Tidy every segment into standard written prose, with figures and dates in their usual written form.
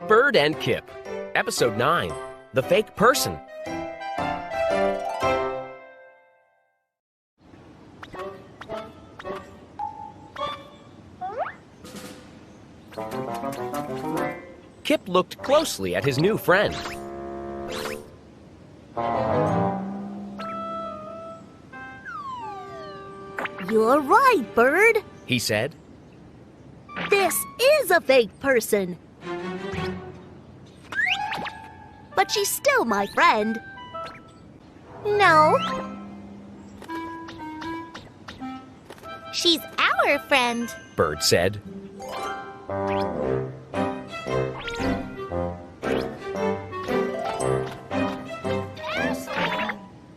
Bird and Kip, Episode 9, The Fake Person. Kip looked closely at his new friend. You're right, Bird, He said. this is a fake person. But she's still my friend. No. She's our friend. Bird said.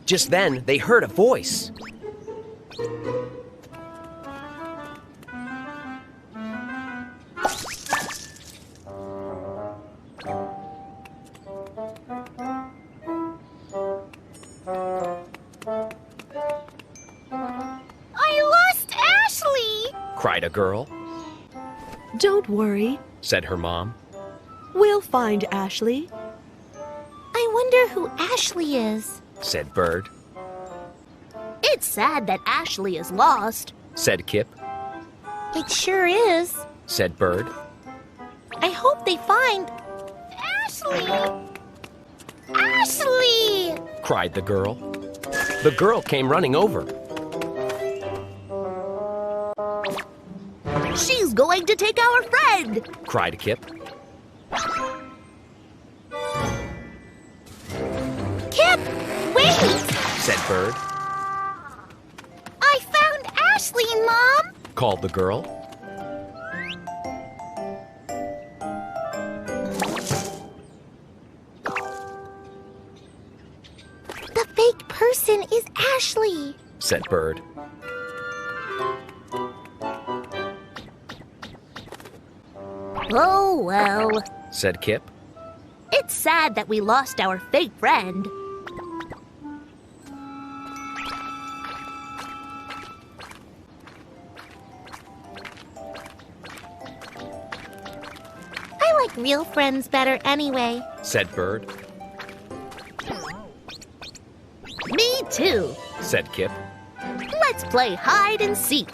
Just then, they heard a voice. I lost Ashley! Cried a girl, Don't worry. said her mom. We'll find Ashley. I wonder who Ashley is. Said Bird, It's sad that Ashley is lost. said Kip, It sure is. said Bird. I hope they find Ashley! Ashley! Cried the girl. The girl came running over. She's going to take our friend. Cried Kip. Kip, wait! Said Bird. I found Ashley, Mom! Called the girl. The fake person is Ashley. Said Bird. Oh, well. Said Kip. It's sad that we lost our fake friend. I like real friends better anyway. Said Bird. Me too. Said Kip. Let's play hide and seek.